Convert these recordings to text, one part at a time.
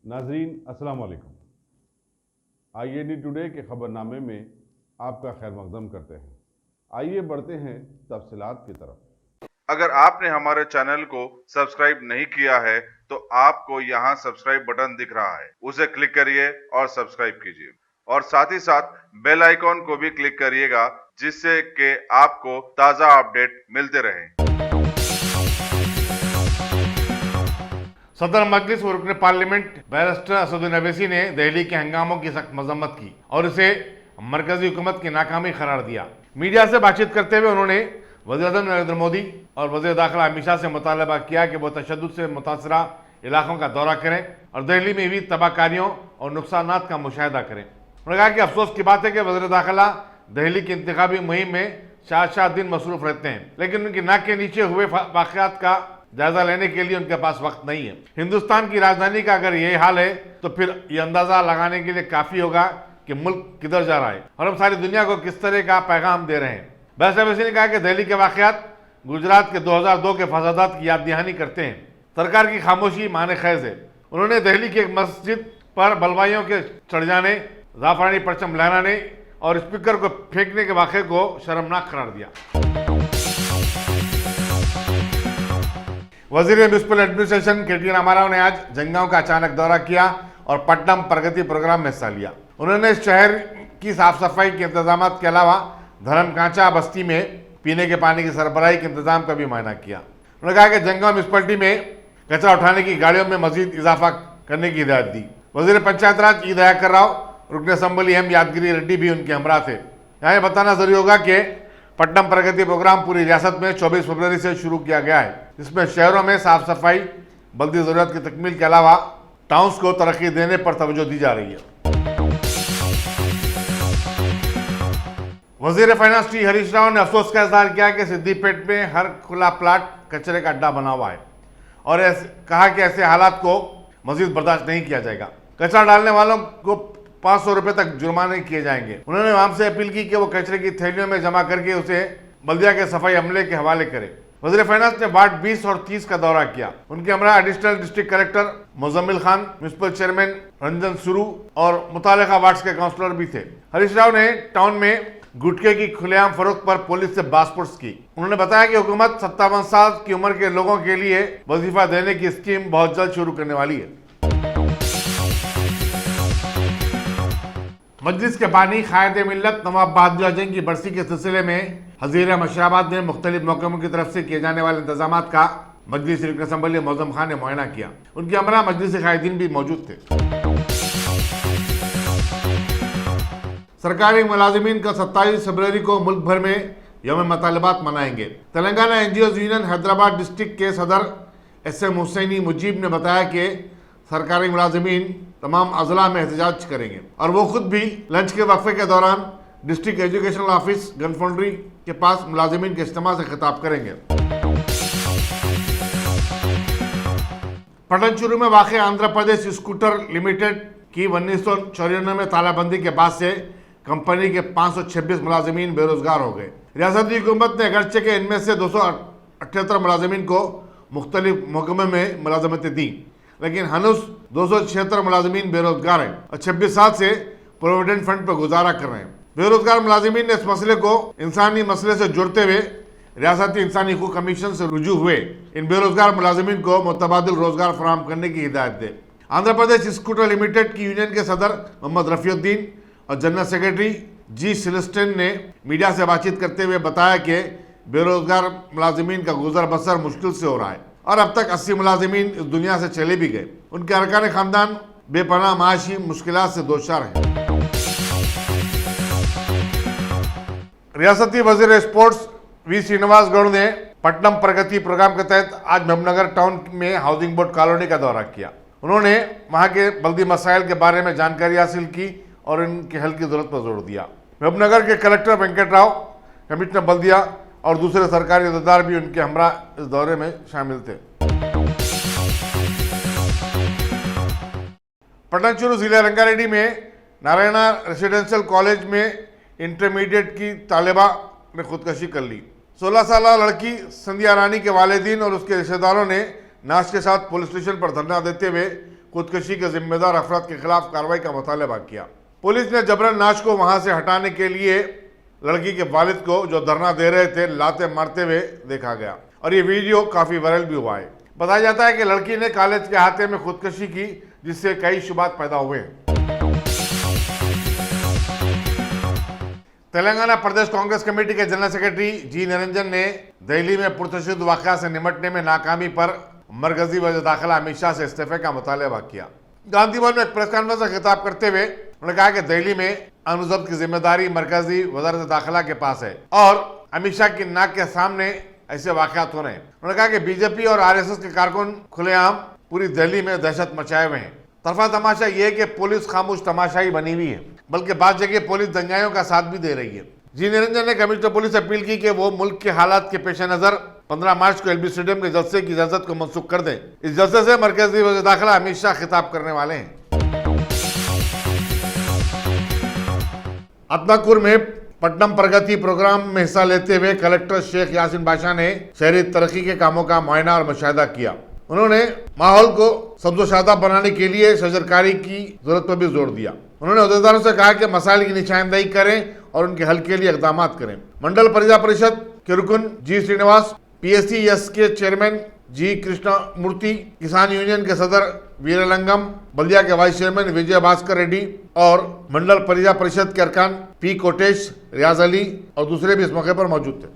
नाजरीन अस्सलाम वालेकुम। IAD टुडे के खबरनामे में आपका खैर मकदम करते हैं। आइए बढ़ते हैं तफसीलात की तरफ। अगर आपने हमारे चैनल को सब्सक्राइब नहीं किया है तो आपको यहाँ सब्सक्राइब बटन दिख रहा है, उसे क्लिक करिए और सब्सक्राइब कीजिए और साथ ही साथ बेल आइकॉन को भी क्लिक करिएगा जिससे कि आपको ताज़ा अपडेट मिलते रहें। सदर मजलिस व रुकन पार्लियामेंट बैरिस्टर असदुद्दीन अवैसी ने दिल्ली के हंगामों की सख्त मजम्मत की और इसे मरकजी हुकूमत की नाकामी करार दिया। मीडिया से बातचीत करते हुए उन्होंने वज़ीर-ए-आज़म नरेंद्र मोदी और वज़ीर दाखिला अमित शाह से मुतालबा किया कि वो तशद्दुद से मुतासरा इलाकों का दौरा करें और दिल्ली में हुई तबाहकारियों और नुकसानात का मुशाहिदा करें। उन्होंने कहा कि अफसोस की बात है कि वज़ीर दाखिला दिल्ली की इंतखाबी मुहिम में 4 दिन मसरूफ रहते हैं, लेकिन उनकी नाक के नीचे हुए वाक़यात का जायजा लेने के लिए उनके पास वक्त नहीं है। हिंदुस्तान की राजधानी का अगर यही हाल है तो फिर ये अंदाजा लगाने के लिए काफी होगा कि मुल्क किधर जा रहा है और हम सारी दुनिया को किस तरह का पैगाम दे रहे हैं। बैरिस्टर अवैसी ने कहा कि दिल्ली के वाक़यात गुजरात के 2002 के फसादात की याद दहानी करते हैं। सरकार की खामोशी माने खैज है। उन्होंने दिल्ली की एक मस्जिद पर बलवाइयों के चढ़ जाने, ज़ाफ़रानी परचम लहराने और स्पीकर को फेंकने के वाक़े को शर्मनाक करार दिया। वजीर म्यूनिसिपल एडमिनिस्ट्रेशन KT रामाराव ने आज जंगांव का अचानक दौरा किया और पट्टनम प्रगति प्रोग्राम में हिस्सा लिया। उन्होंने शहर की साफ सफाई के इंतजाम के अलावा धर्मकांचा बस्ती में पीने के पानी की सरबराही के इंतजाम का भी मुआयना किया। उन्होंने कहा कि जंगांव म्यूनिसिपलिटी में कचरा उठाने की गाड़ियों में मजीद इजाफा करने की हिदायत दी। वजीर पंचायत राज ई दयाकर राव, रुकन असम्बली M यादगिरी रेड्डी भी उनके हमरा थे। यहाँ ये बताना जरूरी होगा कि पट्टनम प्रगति प्रोग्राम पूरी रियासत में 24 फरवरी से शुरू किया गया है, जिसमें शहरों में साफ सफाई, बल्दी जरूरत की तकमील के अलावा टाउन्स को तरक्की देने पर तवज्जो दी जा रही है। वजीर फाइनेंस टी हरीश राव ने अफसोस का इजहार किया कि सिद्दीपेट में हर खुला प्लाट कचरे का अड्डा बना हुआ है और कहा कि ऐसे हालात को मजीद बर्दाश्त नहीं किया जाएगा। कचरा डालने वालों को 500 रुपए तक जुर्माने किए जाएंगे। उन्होंने आवाम से अपील की कि वो कचरे की थैलियों में जमा करके उसे बल्दिया के सफाई अमले के हवाले करे। वज़ीर फाइनेंस ने वार्ड 20 और 30 का दौरा किया। उनके हमरा additional district collector Muzammil Khan, municipal chairman Ranjan सुरू और मुतालिका वार्ड्स के काउंसलर भी थे। हरीश राव ने टाउन में गुटखे की खुलेआम फरोख्त पर पुलिस से बासपुर्स की। उन्होंने बताया कि हुकूमत 57 साल की उम्र के लोगों के लिए वजीफा देने की स्कीम बहुत जल्द शुरू करने वाली है। मजलिस के बानी कायदे मिल्लत नवाब बहादुर आजम की बरसी के सिलसिले में हज़ीर मशराबाद ने मुख्तलिफ महकमों की तरफ से किए जाने वाले इंतजाम का मजलिस रुकन असम्बली मौज़म खान ने मुआयना किया। उनके हमरा मजलिस कायदीन भी मौजूद थे। सरकारी मुलाजिमीन का 27 फरवरी को मुल्क भर में यौम मतलबात मनाएंगे। Telangana NGOs union Hyderabad district के सदर SM हुसैनी मुजीब ने बताया कि सरकारी मुलाजिमीन तमाम अजला में एहतजाज करेंगे और वो खुद भी लंच के वक्फे के दौरान district educational office gun foundry के पास मुलाजिमीन के इज्तिमा से खिताब करेंगे। पटनचेरू में वाक़ आंध्र प्रदेश स्कूटर लिमिटेड की 1994 में तालाबंदी के बाद से कंपनी के 526 मुलाजिमीन बेरोजगार हो गए। रियासती हुकूमत ने अगरचे के इनमें से 278 मुलाजिमीन को मुख्तलिफ महकमे में मुलाजमतें दी, लेकिन हनुस 276 मुलाजिमीन बेरोजगार हैं और 26 साल से प्रोविडेंट फंड पर गुजारा कर रहे हैं। बेरोजगार मुलाजिमीन ने इस मसले को इंसानी मसले से जोड़ते हुए रियासती इंसानी हकूक़ कमीशन से रुजू हुए इन बेरोजगार मुलाजिमीन को मुतबादिल रोजगार फराहम करने की हिदायत दे। आंध्र प्रदेश स्कूटर लिमिटेड की यूनियन के सदर मोहम्मद रफ़ीउद्दीन और जनरल सेक्रेटरी G सिलेस्टेन ने मीडिया से बातचीत करते हुए बताया कि बेरोजगार मुलाजिमीन का गुजर बसर मुश्किल से हो रहा है और अब तक 80 मुलाजिमीन इस दुनिया से चले भी गए। उनके अरकान खानदान बेपनाह माशी मुश्किलात से दोचार हैं। रियासती वजीर स्पोर्ट्स V श्रीनिवास गौड़ ने पट्टनम प्रगति प्रोग्राम के तहत आज महबूबनगर टाउन में हाउसिंग बोर्ड कॉलोनी का दौरा किया। उन्होंने वहां के बल्दी मसाइल के बारे में जानकारी हासिल की और इनके हल की जरूरत पर जोर दिया। महबूबनगर के कलेक्टर वेंकट राव, कमिश्नर बल्दिया और दूसरे सरकारी अहदेदार भी उनके हमरा इस दौरे में शामिल थे। पटनचेरू जिले रंगारेड्डी में नारायणा रेसिडेंशियल कॉलेज में इंटरमीडिएट की तालिबा ने खुदकशी कर ली। 16 साल लड़की संध्या रानी के वालिदीन और उसके रिश्तेदारों ने नाश के साथ पुलिस स्टेशन पर धरना देते हुए खुदकुशी के जिम्मेदार अफराद के खिलाफ कार्रवाई का मुतालबा किया। पुलिस ने जबरन नाश को वहां से हटाने के लिए लड़की के वालिद को, जो धरना दे रहे थे, लाते मारते हुए देखा गया और ये वीडियो काफी वायरल भी हुआ है। बताया जाता है कि लड़की ने कॉलेज के अहाते में खुदकुशी की, जिससे कई शुबात पैदा हुए हैं। तेलंगाना प्रदेश कांग्रेस कमेटी के जनरल सेक्रेटरी जी निरंजन ने दिल्ली में पुरतशद्दुद वाक़या से निपटने में नाकामी पर मरकजी वज़ीर दाखिला अमित शाह से इस्तीफे का मुतालबा किया। गांधी भवन में एक प्रेस कॉन्फ्रेंस में खिताब करते हुए उन्होंने कहा कि दिल्ली में अमन-ओ-ज़ब्त की जिम्मेदारी मरकजी वज़ारत दाखिला के पास है और अमित शाह की नाक के सामने ऐसे वाक़यात हो रहे हैं। उन्होंने कहा कि बीजेपी और आरएसएस के कारकुन खुलेआम पूरी दिल्ली में दहशत मचाए हुए हैं। तरफा तमाशा ये है कि पुलिस खामोश तमाशाई बनी हुई है, बल्कि बाद जगह पुलिस दंगाइयों का साथ भी दे रही है। जी निरंजन ने कमिश्नर पुलिस से अपील की कि वो मुल्क के हालात के पेश नजर 15 मार्च को एलबी स्टेडियम के जलसे की इजाजत को मनसूख कर दें। इस जलसे से मरकजी वज़ीर दाखिला अमित शाह खिताब करने वाले हैं। अत्नाकुर में पट्टनम प्रगति प्रोग्राम में हिस्सा लेते हुए कलेक्टर शेख यासीन बादशाह ने शहरी तरक्की के कामों का मुआयना और मुशाहिदा किया। उन्होंने माहौल को सब्ज़ो-शादा बनाने के लिए शजरकारी की जरूरत पर भी जोर दिया। उन्होंने अहदेदारों से कहा कि मसाइल की निशानदेही करें और उनके हल के लिए इक़दाम करें। मंडल परिजा परिषद के रुकन जी श्रीनिवास, PSCS के चेयरमैन जी कृष्णा मूर्ति, किसान यूनियन के सदर वीरलंगम, बल्दिया के वाइस चेयरमैन विजय भास्कर रेड्डी और मंडल परिजा परिषद के अरकान P कोटेश, रियाज अली और दूसरे भी इस मौके पर मौजूद थे।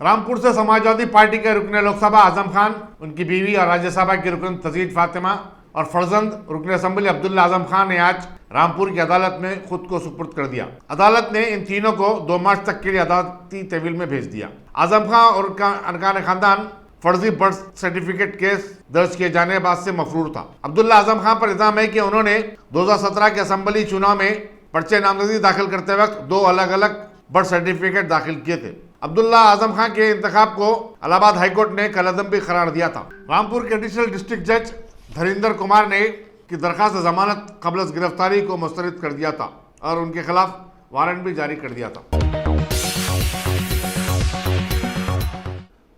रामपुर से समाजवादी पार्टी के रुकने लोकसभा आजम खान, उनकी बीवी और राज्यसभा की रुकन तजीद फातिमा और फर्जंद रुकने असम्बली अब्दुल्ला आजम खान ने आज रामपुर की अदालत में खुद को सुपुर्द कर दिया। अदालत ने इन तीनों को 2 मार्च तक के लिए अदालती तहवील में भेज दिया। आजम खान और उनका अरकान खानदान फर्जी बर्थ सर्टिफिकेट केस दर्ज किए जाने के बाद से मफरूर था। अब्दुल्ला आजम खान पर इल्जाम है कि उन्होंने 2017 के असम्बली चुनाव में पर्चे नामजदगी दाखिल करते वक्त 2 अलग अलग बर्थ सर्टिफिकेट दाखिल किए थे। अब्दुल्ला आजम खान के इंतखाब को इलाहाबाद हाईकोर्ट ने कलअदम भी करार दिया था। रामपुर के एडिशनल डिस्ट्रिक्ट जज धरिंदर कुमार ने की दरखास्त जमानत कबल गिरफ्तारी को मुस्तरद कर दिया था और उनके खिलाफ वारंट भी जारी कर दिया था।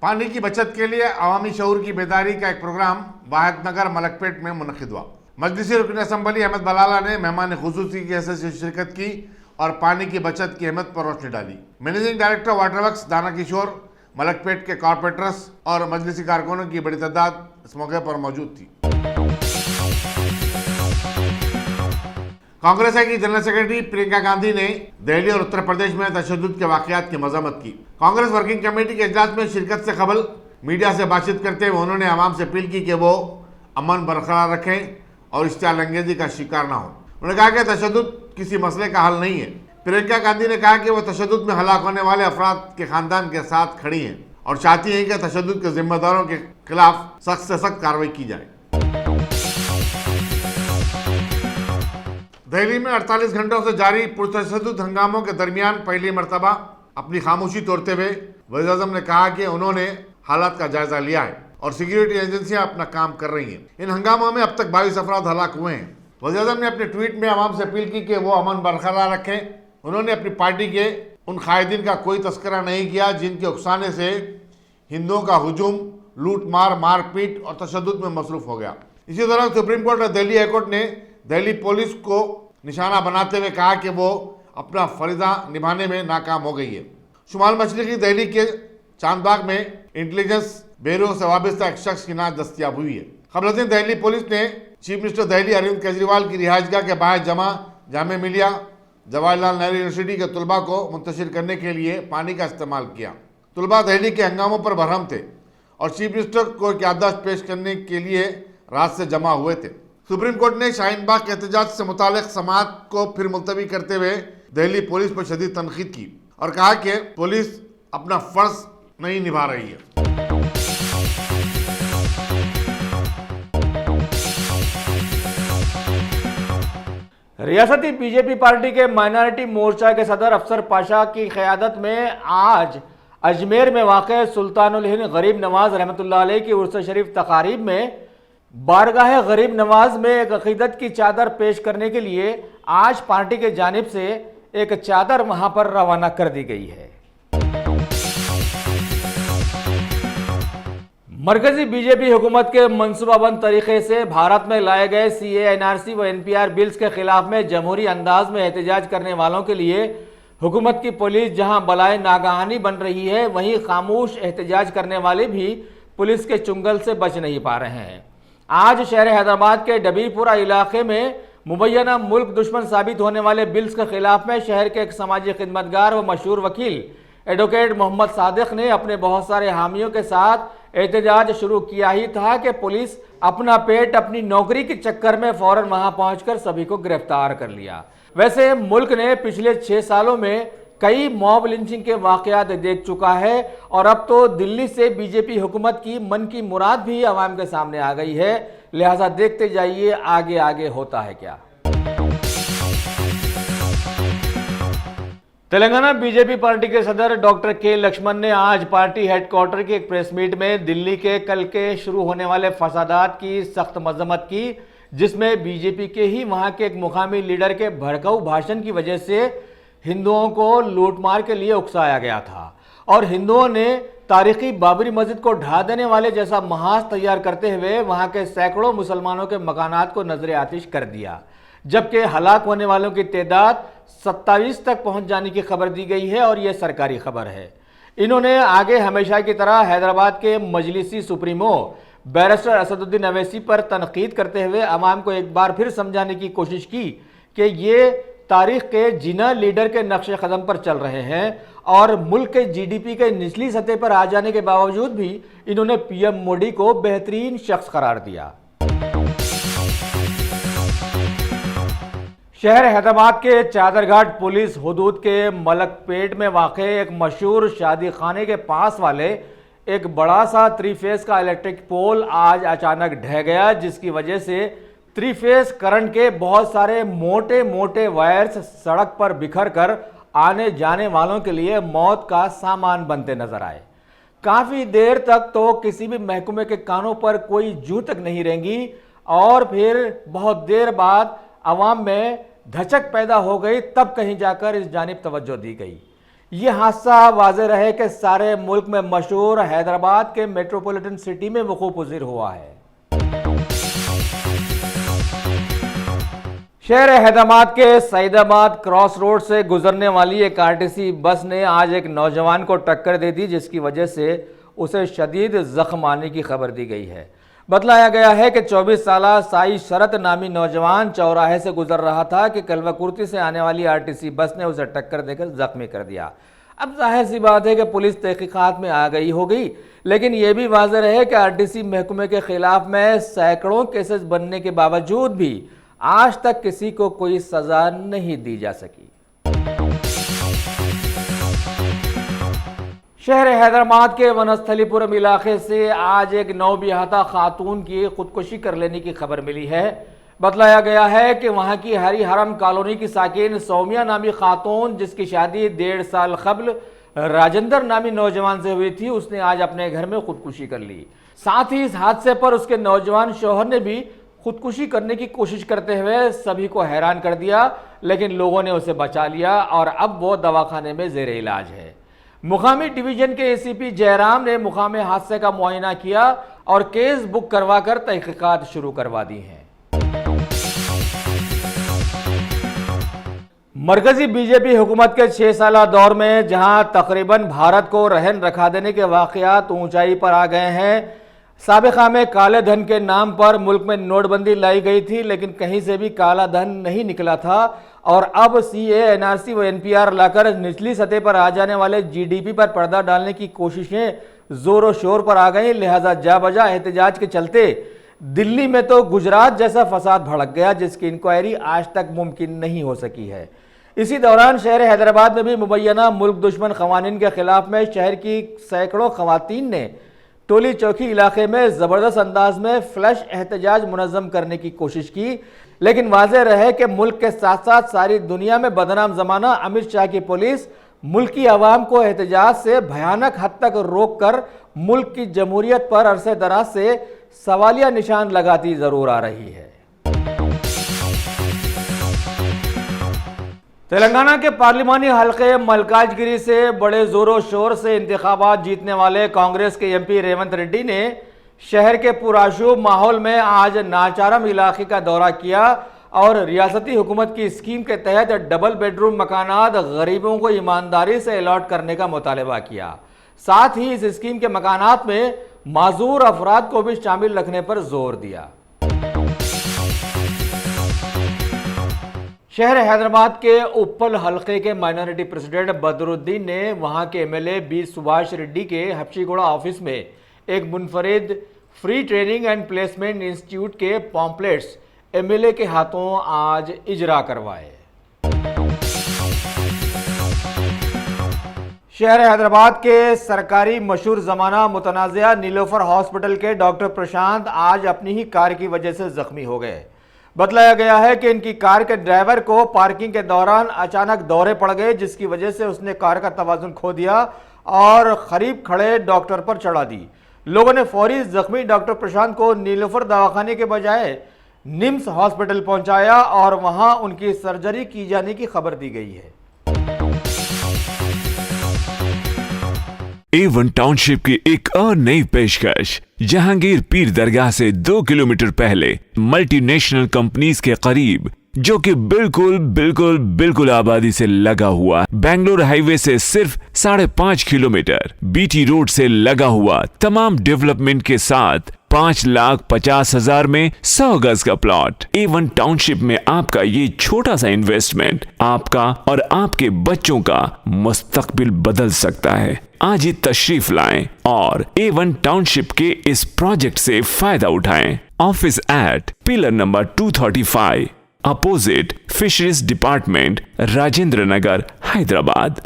पानी की बचत के लिए अवामी शऊर की बेदारी का एक प्रोग्राम वाहिदनगर मलकपेट में मुनक़िद हुआ। मजलिसी रुकन असम्बली अहमद बलाला ने मेहमान खुसूसी की हैसियत से शिरकत की और पानी की बचत की अहमियत पर रोशनी डाली। मैनेजिंग डायरेक्टर वाटर वर्क्स दाना किशोर, मलकपेट के कॉर्पोरेटर्स और मजलिसी कारकुनों की बड़ी तादाद इस मौके पर मौजूद थी। कांग्रेस की जनरल सेक्रेटरी प्रियंका गांधी ने दिल्ली और उत्तर प्रदेश में तशद्दुद के वाक़यात की मज़म्मत की। कांग्रेस वर्किंग कमेटी के इजलास में शिरकत से कबल मीडिया से बातचीत करते हुए उन्होंने आवाम से अपील की कि वो अमन बरकरार रखें और इश्तियाल अंगेजी का शिकार ना हो। उन्होंने कहा कि तशद्दुद किसी मसले का हल नहीं है। प्रियंका गांधी ने कहा कि वो तशद्दुद में हलाक होने वाले अफराद के खानदान के साथ खड़ी हैं और चाहती हैं कि तशद्दुद के जिम्मेदारों के खिलाफ सख्त से सख्त कार्रवाई की जाए। दिल्ली में 48 घंटों से जारी पुरतशद्दुद हंगामों के दरमियान पहली मरतबा अपनी खामोशी तोड़ते हुए वज़ीर आज़म ने कहा कि उन्होंने हालात का जायजा लिया है और सिक्योरिटी एजेंसियां अपना काम कर रही हैं। इन हंगामों में अब तक 22 अफराद हलाक हुए हैं। वज़ीर आज़म ने अपने ट्वीट में आवाम से अपील की कि वो अमन बरकरार रखें। उन्होंने अपनी पार्टी के उन कायदीन का कोई तस्करा नहीं किया जिनके उकसाने से हिंदुओं का हुजूम, लूट मार, मारपीट और तशद्दुद में मसरूफ हो गया। इसी दौरान सुप्रीम कोर्ट और दिल्ली हाईकोर्ट ने दिल्ली पुलिस को निशाना बनाते हुए कहा कि वो अपना फरीजा निभाने में नाकाम हो गई है। शुमाल मशरिकी दिल्ली के चांदबाग में इंटेलिजेंस ब्यूरो से वाबस्ता एक शख्स की नाश दस्तियाब हुई है। कबल दिन दिल्ली पुलिस ने चीफ मिनिस्टर दिल्ली अरविंद केजरीवाल की रिहाइशगाह के बाहर जमा जामिया मिलिया जवाहरलाल नेहरू यूनिवर्सिटी के तलबा को मुंतशिर करने के लिए पानी का इस्तेमाल किया। तलबा दिल्ली के हंगामों पर बरहम थे और चीफ मिनिस्टर को याददाश्त पेश करने के लिए रात से जमा हुए थे। सुप्रीम कोर्ट ने शाहीन बाग के एहतजाज से मुतालिक समाअत को फिर मुलतवी करते हुए दिल्ली पुलिस पर शदीद तनकीद की और कहा कि पुलिस अपना फर्ज नहीं निभा रही है। रियासती बीजेपी पार्टी के माइनॉरिटी मोर्चा के सदर अफसर पाशा की क़यादत में आज अजमेर में वाक़ सुल्तानुल हिंद गरीब नवाज रहमतुल्लाह अलैह की उर्स शरीफ तकारीब में बारगाह गरीब नवाज में एक अकीदत की चादर पेश करने के लिए आज पार्टी के जानिब से एक चादर वहां पर रवाना कर दी गई है। मरकजी बीजेपी हुकूमत के मनसूबाबंद तरीके से भारत में लाए गए CAA, NRC व NPR बिल्स के खिलाफ में जमहूरी अंदाज में एहतजाज करने वालों के लिए हुकूमत की पुलिस जहां बलाए नागहानी बन रही है, वहीं खामोश एहतजाज करने वाले भी पुलिस के चुंगल से बच नहीं पा रहे हैं। आज शहर हैदराबाद के डबीपुरा इलाके में मुबैना मुल्क दुश्मन साबित होने वाले बिल्स के खिलाफ में शहर के एक समाजी खिदमतगार व मशहूर वकील एडवोकेट मोहम्मद सादिक ने अपने बहुत सारे हामियों के साथ एहतजाज शुरू किया ही था कि पुलिस अपना पेट अपनी नौकरी के चक्कर में फौरन वहां पहुंचकर सभी को गिरफ्तार कर लिया। वैसे मुल्क ने पिछले 6 सालों में कई मॉब लिंचिंग के वाकयात देख चुका है और अब तो दिल्ली से बीजेपी हुकूमत की मन की मुराद भी आवाम के सामने आ गई है। लिहाजा देखते जाइए आगे आगे होता है क्या। तेलंगाना बीजेपी पार्टी के सदर डॉक्टर के लक्ष्मण ने आज पार्टी हेडक्वार्टर की एक प्रेस मीट में दिल्ली के कल के शुरू होने वाले फसादात की सख्त मजम्मत की, जिसमें बीजेपी के ही वहां के एक मुकामी लीडर के भड़काऊ भाषण की वजह से हिंदुओं को लूटमार के लिए उकसाया गया था और हिंदुओं ने तारीखी बाबरी मस्जिद को ढा देने वाले जैसा महाज तैयार करते हुए वहां के सैकड़ों मुसलमानों के मकानात को नजर आतिश कर दिया, जबकि हलाक होने वालों की तादाद 27 तक पहुंच जाने की खबर दी गई है और यह सरकारी खबर है। इन्होंने आगे हमेशा की तरह हैदराबाद के मजलिसी सुप्रीमो बैरिस्टर असदुद्दीन अवैसी पर तनकीद करते हुए अवाम को एक बार फिर समझाने की कोशिश की कि ये तारीख के जिना लीडर के नक्शे कदम पर चल रहे हैं और मुल्क के GDP के निचली सतह पर आ जाने के बावजूद भी इन्होंने PM मोदी को बेहतरीन शख्स करार दिया। शहर हैदराबाद के चादरघाट पुलिस हुदूद के मलकपेट में वाक़े एक मशहूर शादी खाने के पास वाले एक बड़ा सा 3 फेस का इलेक्ट्रिक पोल आज अचानक ढह गया, जिसकी वजह से 3 फेस करंट के बहुत सारे मोटे मोटे वायर्स सड़क पर बिखर कर आने जाने वालों के लिए मौत का सामान बनते नजर आए। काफ़ी देर तक तो किसी भी महकमे के कानों पर कोई जू तक नहीं रेंगी और फिर बहुत देर बाद अवाम में धचक पैदा हो गई, तब कहीं जाकर इस जानिब तवज्जो दी गई। यह हादसा वाज़ेह रहे कि सारे मुल्क में मशहूर हैदराबाद के मेट्रोपॉलिटन सिटी में वक़ूअ पज़ीर हुआ है। शहर हैदराबाद के सईदाबाद क्रॉस रोड से गुजरने वाली एक RTC बस ने आज एक नौजवान को टक्कर दे दी, जिसकी वजह से उसे शदीद जख्म आने की खबर दी गई है। बतलाया गया है कि 24 साला साई शरत नामी नौजवान चौराहे से गुजर रहा था कि कलवाकुर्ती से आने वाली RTC बस ने उसे टक्कर देकर जख्मी कर दिया। अब जाहिर सी बात है कि पुलिस तहकीकात में आ गई होगी, लेकिन यह भी वाज़ेह है कि RTC महकमे के खिलाफ में सैकड़ों केसेस बनने के बावजूद भी आज तक किसी को कोई सजा नहीं दी जा सकी। शहर हैदराबाद के वनस्थलीपुरम इलाके से आज एक नौबियाहता खातून की खुदकुशी कर लेने की खबर मिली है। बतलाया गया है कि वहां की हरी हरम कॉलोनी की साकिन सौमिया नामी खातून, जिसकी शादी 1.5 साल कबल राजेंद्र नामी नौजवान से हुई थी, उसने आज अपने घर में खुदकुशी कर ली। साथ ही इस हादसे पर उसके नौजवान शौहर ने भी खुदकुशी करने की कोशिश करते हुए सभी को हैरान कर दिया, लेकिन लोगों ने उसे बचा लिया और अब वो दवाखाने में ज़ेर इलाज है। मुकामी डिवीजन के ACP जयराम ने मुकामी हादसे का मुआयना किया और केस बुक करवाकर तहकीकात शुरू करवा दी हैं। मरकजी बीजेपी हुकूमत के 6 साला दौर में जहां तकरीबन भारत को रहन रखा देने के वाकयात ऊंचाई पर आ गए हैं, साबिका में काले धन के नाम पर मुल्क में नोटबंदी लाई गई थी, लेकिन कहीं से भी काला धन नहीं निकला था और अब CAA, NRC व NPR लाकर निचली सतह पर आ जाने वाले GDP पर पर्दा डालने की कोशिशें जोरों शोर पर आ गई। लिहाजा जा बजा एहतजाज के चलते दिल्ली में तो गुजरात जैसा फसाद भड़क गया, जिसकी इंक्वायरी आज तक मुमकिन नहीं हो सकी है। इसी दौरान शहर हैदराबाद में भी मुबैना मुल्क दुश्मन क़वानीन के खिलाफ में शहर की सैकड़ों ख़वातीन ने टोली चौकी इलाके में ज़बरदस्त अंदाज में फ्लैश एहतजाज मुनज़्ज़म करने की कोशिश की, लेकिन वाज़ेह रहे कि मुल्क के साथ साथ सारी दुनिया में बदनाम ज़माना अमित शाह की पुलिस मुल्क की आवाम को एहतजाज से भयानक हद तक रोक कर मुल्क की जमहूरियत पर अरसे दराज से सवालिया निशान लगाती ज़रूर आ रही है। तेलंगाना के पार्लिमानी हल्के मल्काजगिरी से बड़े जोरों शोर से इंतखाबात जीतने वाले कांग्रेस के MP रेवंत रेड्डी ने शहर के पुराशुभ माहौल में आज नाचारम इलाके का दौरा किया और रियासती हुकूमत की स्कीम के तहत डबल बेडरूम मकानात गरीबों को ईमानदारी से अलॉट करने का मुतालबा किया। साथ ही इस स्कीम के मकानात में माजूर अफराद को भी शामिल रखने पर जोर दिया। शहर हैदराबाद के उप्पल हल्के के माइनॉरिटी प्रेसिडेंट बदरुद्दीन ने वहां के एमएलए बी सुभाष रेड्डी के हफ्शीगोड़ा ऑफिस में एक मुनफरिद free training and placement institute के पॉम्पलेट्स एमएलए के हाथों आज इजरा करवाए। शहर हैदराबाद के सरकारी मशहूर जमाना मुतनाज़िया नीलोफर हॉस्पिटल के डॉक्टर प्रशांत आज अपनी ही कार की वजह से जख्मी हो गए। बतलाया गया है कि इनकी कार के ड्राइवर को पार्किंग के दौरान अचानक दौरे पड़ गए, जिसकी वजह से उसने कार का तवाजुन खो दिया और करीब खड़े डॉक्टर पर चढ़ा दी। लोगों ने फौरी जख्मी डॉक्टर प्रशांत को नीलोफर दवाखाने के बजाय निम्स हॉस्पिटल पहुंचाया और वहां उनकी सर्जरी की जाने की खबर दी गई है। A1 टाउनशिप की एक और नई पेशकश जहांगीर पीर दरगाह से 2 किलोमीटर पहले मल्टीनेशनल कंपनीज के करीब, जो कि बिल्कुल आबादी से लगा हुआ, बेंगलोर हाईवे से सिर्फ 5.5 किलोमीटर, बीटी रोड से लगा हुआ, तमाम डेवलपमेंट के साथ 5,50,000 में 100 गज का प्लॉट। A1 टाउनशिप में आपका ये छोटा सा इन्वेस्टमेंट आपका और आपके बच्चों का मुस्तकबिल बदल सकता है। आज ही तशरीफ लाएं और A1 टाउनशिप के इस प्रोजेक्ट से फायदा उठाएं। Office at pillar number 235 opposite fisheries department, Rajendra Nagar, Hyderabad.